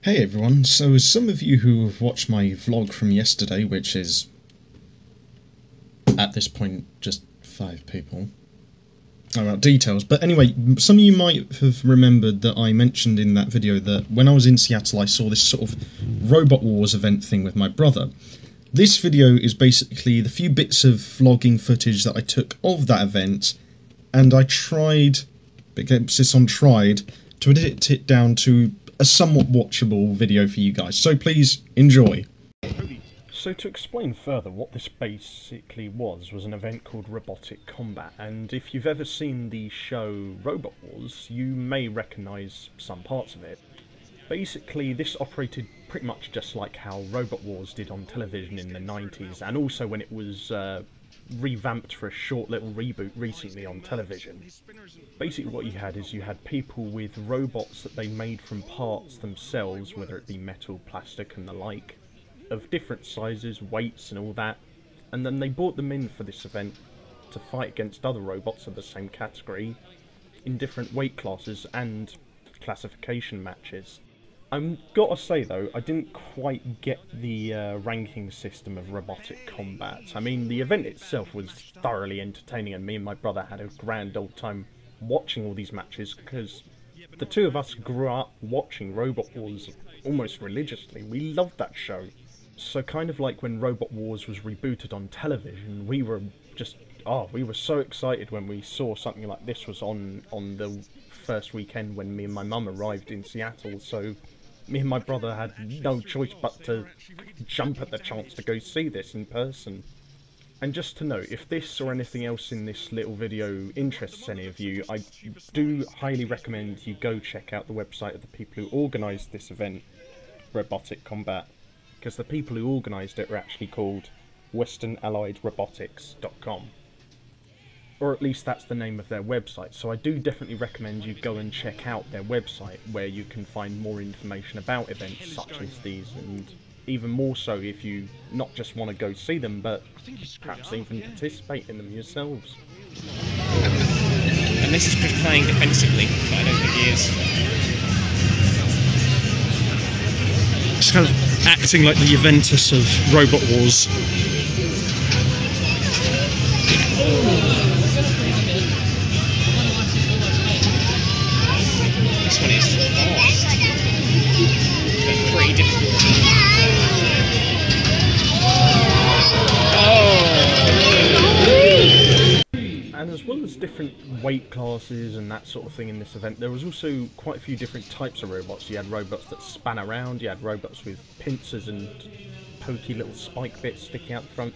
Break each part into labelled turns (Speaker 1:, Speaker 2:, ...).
Speaker 1: Hey everyone, so as some of you who have watched my vlog from yesterday, which is, at this point, just 5 people, about details, but anyway, some of you might have remembered that I mentioned in that video that when I was in Seattle I saw this sort of Robot Wars event thing with my brother. This video is basically the few bits of vlogging footage that I took of that event, and I tried, big emphasis on tried, to edit it down to a somewhat watchable video for you guys, so please enjoy.
Speaker 2: So to explain further, what this basically was an event called Robotic Combat, and if you've ever seen the show Robot Wars, you may recognise some parts of it. Basically, this operated pretty much just like how Robot Wars did on television in the 90s, and also when it was revamped for a short little reboot recently on television. Basically what you had is you had people with robots that they made from parts themselves, whether it be metal, plastic and the like, of different sizes, weights and all that, and then they brought them in for this event to fight against other robots of the same category in different weight classes and classification matches. I've got to say though, I didn't quite get the ranking system of Robotic Combat. I mean, the event itself was thoroughly entertaining, and me and my brother had a grand old time watching all these matches, because the two of us grew up watching Robot Wars almost religiously. We loved that show. So kind of like when Robot Wars was rebooted on television, we were just, we were so excited when we saw something like this was on the first weekend when me and my mum arrived in Seattle, so me and my brother had no choice but to jump at the chance to go see this in person. And just to note, if this or anything else in this little video interests any of you, I do highly recommend you go check out the website of the people who organised this event, Robotic Combat, because the people who organised it are actually called WesternAlliedRobotics.com. Or at least that's the name of their website, so I do definitely recommend you go and check out their website, where you can find more information about events such as these, and even more so if you not just want to go see them, but perhaps even participate in them yourselves.
Speaker 3: Unless he's playing defensively, but I don't think he is.
Speaker 1: Just kind of acting like the Juventus of Robot Wars.
Speaker 3: This one is fast, but pretty difficult.
Speaker 2: And as well as different weight classes and that sort of thing in this event, there was also quite a few different types of robots. You had robots that span around, you had robots with pincers and pokey little spike bits sticking out the front,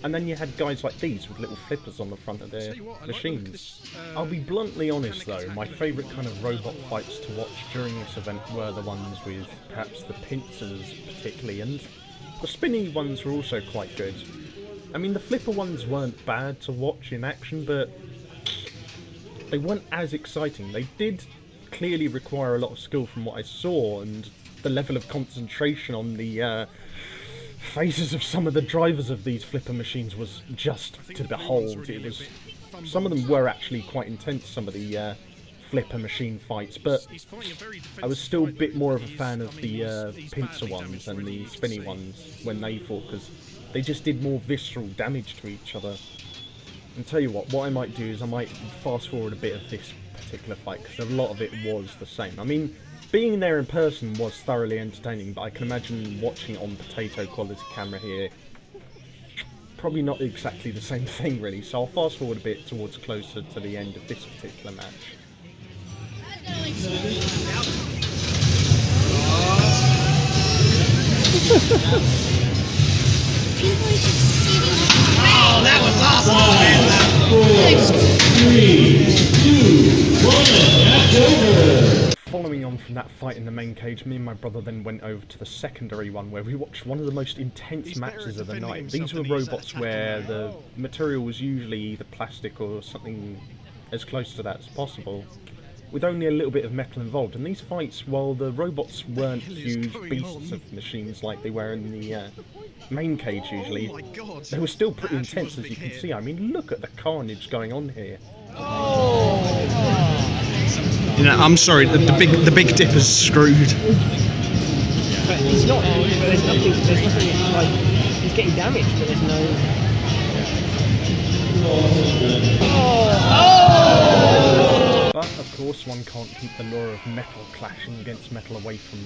Speaker 2: and then you had guys like these with little flippers on the front of their machines. I'll be bluntly honest though, my favourite kind of robot fights to watch during this event were the ones with perhaps the pincers particularly, and the spinny ones were also quite good. I mean, the flipper ones weren't bad to watch in action, but they weren't as exciting. They did clearly require a lot of skill from what I saw, and the level of concentration on the faces of some of the drivers of these flipper machines was just to behold. It was, some of them were actually quite intense, some of the flipper machine fights, but I was still a bit more of a fan of the pincer ones and the spinny ones when they fought, because they just did more visceral damage to each other. And tell you what I might do is I might fast forward a bit of this particular fight, because a lot of it was the same. I mean, being there in person was thoroughly entertaining, but I can imagine watching it on potato quality camera here, probably not exactly the same thing really, so I'll fast forward a bit towards closer to the end of this particular match.
Speaker 3: Oh, that was awesome!
Speaker 1: 5, 4, 3, 2, 1, match over!
Speaker 2: Following on from that fight in the main cage, me and my brother then went over to the secondary one, where we watched one of the most intense matches of the night. These were robots where the material was usually either plastic or something as close to that as possible, with only a little bit of metal involved. And these fights, while the robots weren't huge beasts of machines like they were in the main cage usually, they were still pretty intense, as you can see. I mean, look at the carnage going on here.
Speaker 1: You know, I'm sorry, the big dipper's screwed.
Speaker 3: But he's not. There's nothing. Like he's getting damaged, but there's no.
Speaker 2: But of course, one can't keep the law of metal clashing against metal away from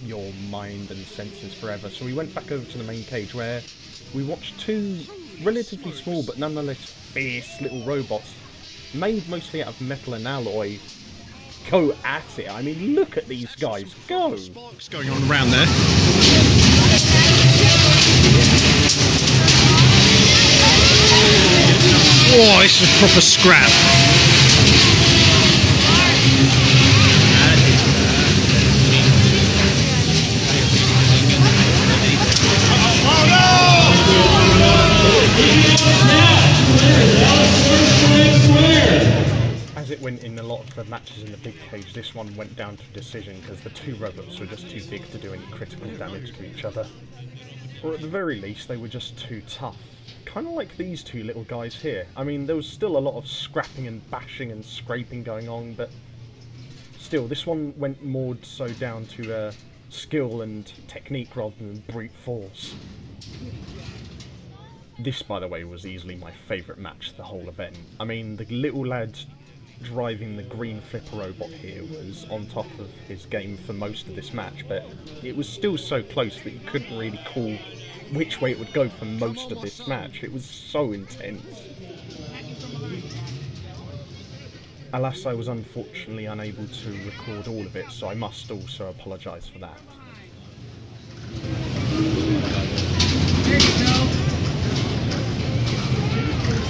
Speaker 2: your mind and senses forever. So we went back over to the main cage where we watched two relatively small but nonetheless fierce little robots made mostly out of metal and alloy go at it. I mean, look at these guys go!
Speaker 1: What's going on around there? Oh, this is proper scrap.
Speaker 2: As it went in a lot of the matches in the big cage, this one went down to decision because the two robots were just too big to do any critical damage to each other. Or at the very least, they were just too tough. Kind of like these two little guys here. I mean, there was still a lot of scrapping and bashing and scraping going on, but still, this one went more so down to skill and technique rather than brute force. This, by the way, was easily my favourite match of the whole event. I mean, the little lad driving the green flipper robot here was on top of his game for most of this match, but it was still so close that you couldn't really call which way it would go for most of this match. It was so intense. Alas, I was unfortunately unable to record all of it, so I must also apologise for that.
Speaker 4: There you go.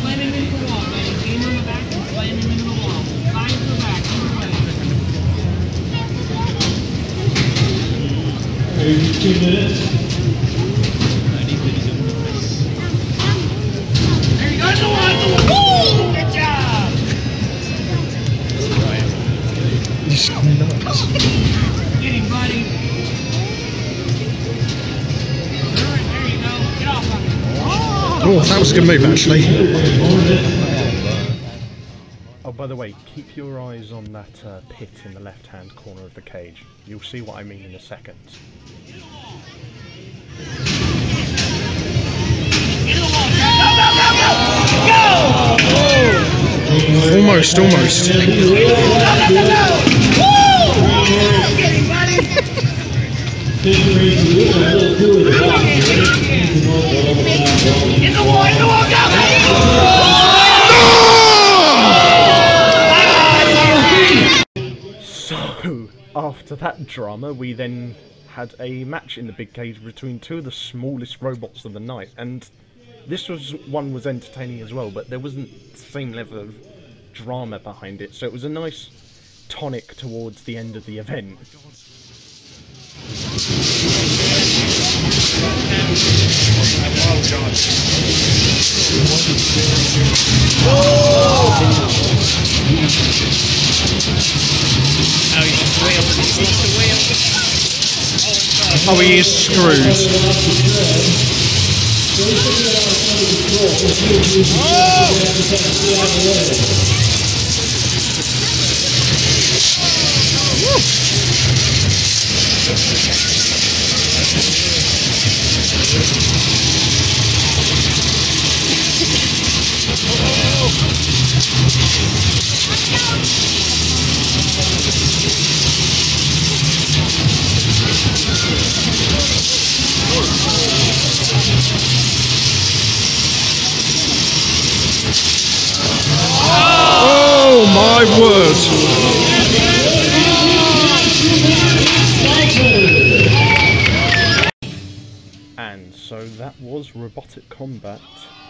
Speaker 4: Slam him into the wall, buddy. Aim on the back and slam him into the wall. Side to the back, either way.
Speaker 5: There's 2 minutes.
Speaker 4: There you go. That's the one. Woo! Good job.
Speaker 1: He's so nuts.
Speaker 4: Get him, buddy. Alright, there you go. Get off of him.
Speaker 1: Oh, that was a good move, actually.
Speaker 2: Oh, by the way, keep your eyes on that pit in the left-hand corner of the cage. You'll see what I mean in a second.
Speaker 4: Get in the wall. Go, go, go, go! Go!
Speaker 1: Almost.
Speaker 4: Go, go, go, go! Woo! Get him, buddy! In the wall, go!
Speaker 2: So, after that drama, we then had a match in the big cage between two of the smallest robots of the night, and this one was entertaining as well, but there wasn't the same level of drama behind it, so it was a nice tonic towards the end of the event.
Speaker 1: Oh, he is screwed. Oh my word!
Speaker 2: And so that was Robotic Combat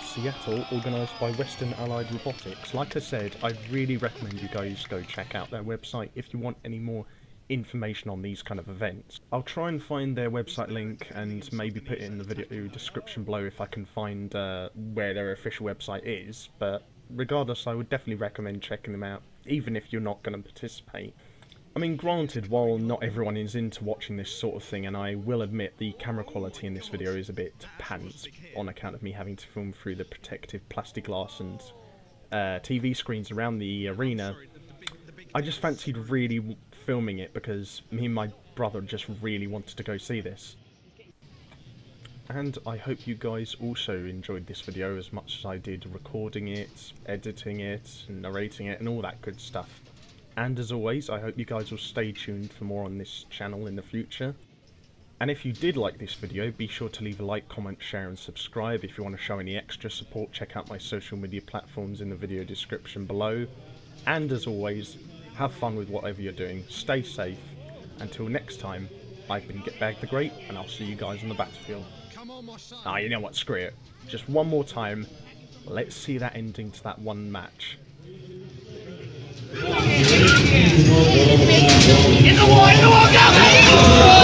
Speaker 2: Seattle, organised by Western Allied Robotics. Like I said, I'd really recommend you guys go check out their website if you want any more information on these kind of events. I'll try and find their website link and maybe put it in the video description below if I can find where their official website is, but regardless, I would definitely recommend checking them out, even if you're not going to participate. I mean, granted, while not everyone is into watching this sort of thing, and I will admit the camera quality in this video is a bit pants on account of me having to film through the protective plastic glass and TV screens around the arena, I just fancied really filming it because me and my brother just really wanted to go see this. And I hope you guys also enjoyed this video as much as I did recording it, editing it, narrating it, and all that good stuff. And as always, I hope you guys will stay tuned for more on this channel in the future. And if you did like this video, be sure to leave a like, comment, share and subscribe. If you want to show any extra support, check out my social media platforms in the video description below. And as always, have fun with whatever you're doing, stay safe. Until next time, I've been Gitbag the Great, and I'll see you guys on the battlefield. Ah, you know what, screw it. Just one more time, let's see that ending to that one match.
Speaker 4: In the wall, go!